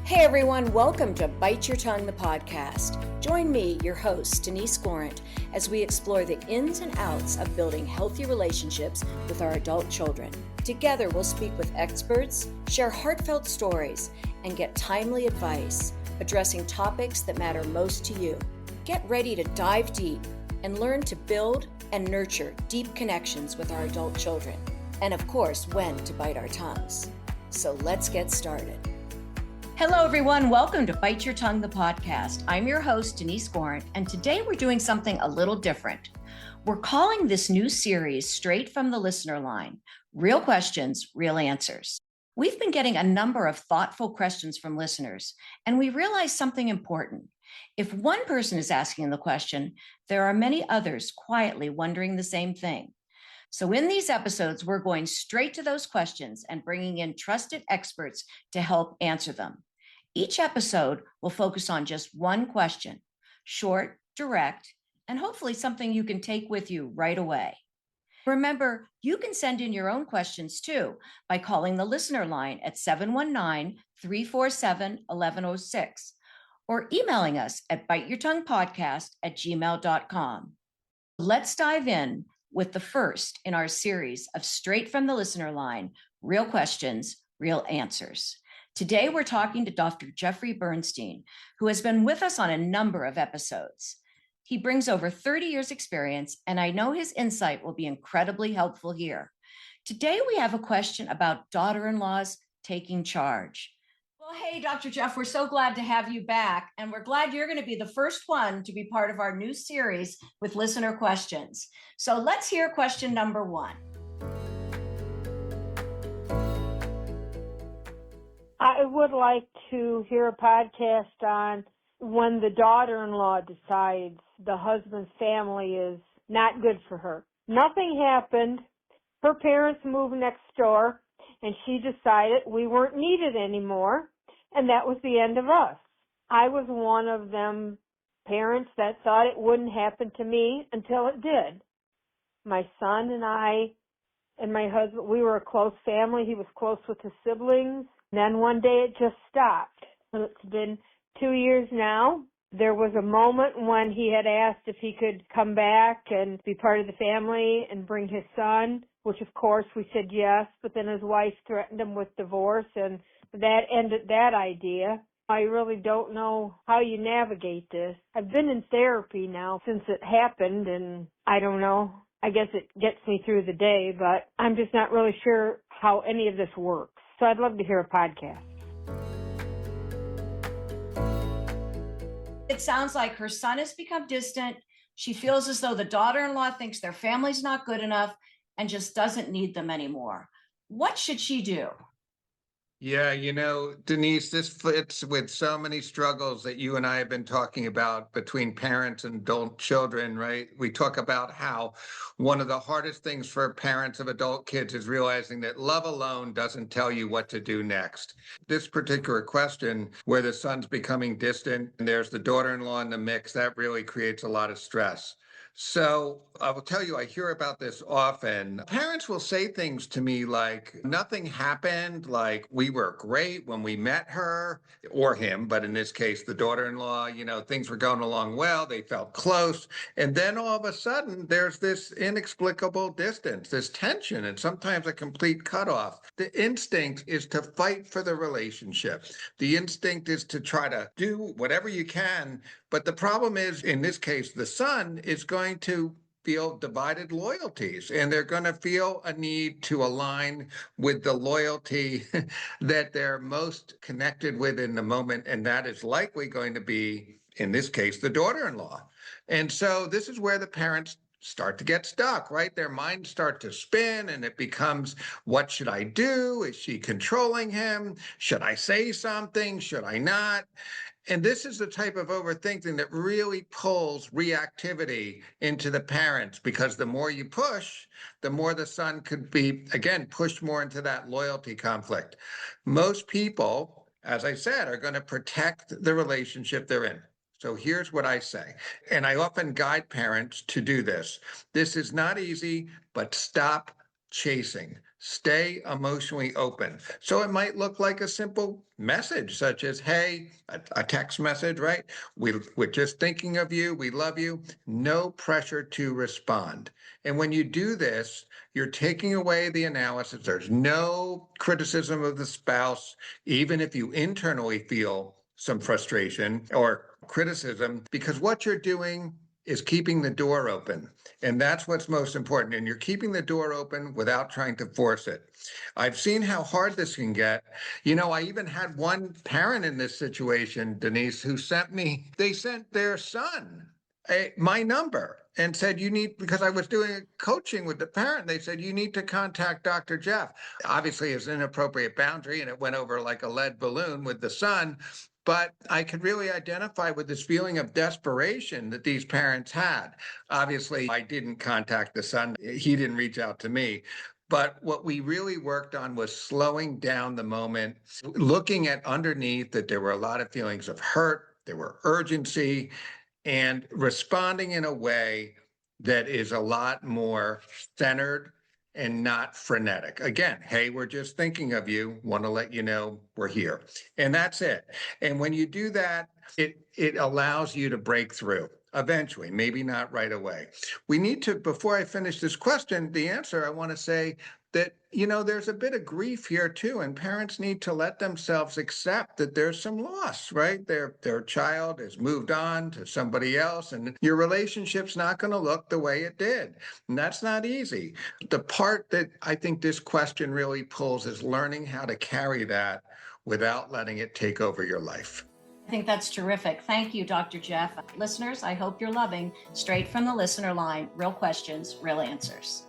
Hey everyone, welcome to Bite Your Tongue, the podcast. Join me, your host, Denise Gorant, as we explore the ins and outs of building healthy relationships with our adult children. Together, we'll speak with experts, share heartfelt stories, and get timely advice, addressing topics that matter most to you. Get ready to dive deep and learn to build and nurture deep connections with our adult children. And of course, when to bite our tongues. So let's get started. Hello, everyone. Welcome to Bite Your Tongue, the podcast. I'm your host, Denise Gorant, and today we're doing something a little different. We're calling this new series Straight from the Listener Line, Real Questions, Real Answers. We've been getting a number of thoughtful questions from listeners, and we realized something important. If one person is asking the question, there are many others quietly wondering the same thing. So in these episodes, we're going straight to those questions and bringing in trusted experts to help answer them. Each episode will focus on just one question, short, direct, and hopefully something you can take with you right away. Remember, you can send in your own questions too by calling the listener line at 719-347-1106 or emailing us at biteyourtonguepodcast@gmail.com. Let's dive in with the first in our series of Straight from the Listener Line, Real Questions, Real Answers. Today, we're talking to Dr. Jeffrey Bernstein, who has been with us on a number of episodes. He brings over 30 years experience, and I know his insight will be incredibly helpful here. Today, we have a question about daughter-in-laws taking charge. Well, hey, Dr. Jeff, we're so glad to have you back, and we're glad you're going to be the first one to be part of our new series with listener questions. So let's hear question number one. I would like to hear a podcast on when the daughter-in-law decides the husband's family is not good for her. Nothing happened. Her parents moved next door, and she decided we weren't needed anymore, and that was the end of us. I was one of them parents that thought it wouldn't happen to me until it did. My son and I and my husband, we were a close family. He was close with his siblings. Then one day it just stopped. And it's been 2 years now. There was a moment when he had asked if he could come back and be part of the family and bring his son, which of course we said yes, but then his wife threatened him with divorce and that ended that idea. I really don't know how you navigate this. I've been in therapy now since it happened and I don't know. I guess it gets me through the day, but I'm just not really sure how any of this works. So I'd love to hear a podcast. It sounds like her son has become distant. She feels as though the daughter-in-law thinks their family's not good enough and just doesn't need them anymore. What should she do? Yeah, Denise, this fits with so many struggles that you and I have been talking about between parents and adult children, right? We talk about how one of the hardest things for parents of adult kids is realizing that love alone doesn't tell you what to do next. This particular question, where the son's becoming distant and there's the daughter-in-law in the mix, that really creates a lot of stress. So I will tell you, I hear about this often. Parents will say things to me like, nothing happened, like we were great when we met her or him, but in this case, the daughter-in-law, things were going along well, they felt close. And then all of a sudden, there's this inexplicable distance, this tension, and sometimes a complete cutoff. The instinct is to fight for the relationship. The instinct is to try to do whatever you can. But the problem is, in this case, the son is going to feel divided loyalties, and they're going to feel a need to align with the loyalty that they're most connected with in the moment, and that is likely going to be, in this case, the daughter-in-law. And so this is where the parents start to get stuck, right? Their minds start to spin and it becomes, what should I do? Is she controlling him? Should I say something? Should I not? And this is the type of overthinking that really pulls reactivity into the parents, because the more you push, the more the son could be, again, pushed more into that loyalty conflict. Most people, as I said, are going to protect the relationship they're in. So here's what I say, and I often guide parents to do this. This is not easy, but stop chasing. Stay emotionally open. So it might look like a simple message, such as, hey, a text message, right? We're just thinking of you. We love you. No pressure to respond. And when you do this, you're taking away the analysis. There's no criticism of the spouse, even if you internally feel some frustration or criticism, because what you're doing is keeping the door open. And that's what's most important. And you're keeping the door open without trying to force it. I've seen how hard this can get. I even had one parent in this situation, Denise, who they sent their son my number and said, because I was doing coaching with the parent, they said, you need to contact Dr. Jeff. Obviously, it's an inappropriate boundary and it went over like a lead balloon with the son. But I could really identify with this feeling of desperation that these parents had. Obviously, I didn't contact the son. He didn't reach out to me. But what we really worked on was slowing down the moment, looking at underneath that there were a lot of feelings of hurt, there were urgency, and responding in a way that is a lot more centered and not frenetic. Again, hey, we're just thinking of you, want to let you know we're here. And that's it. And when you do that, it allows you to break through eventually, maybe not right away. We need to, before I finish this question, the answer, I want to say that, there's a bit of grief here too, and parents need to let themselves accept that there's some loss, right? Their child has moved on to somebody else, and your relationship's not going to look the way it did. And that's not easy. The part that I think this question really pulls is learning how to carry that without letting it take over your life. I think that's terrific. Thank you, Dr. Jeff. Listeners, I hope you're loving Straight from the Listener Line, real questions, real answers.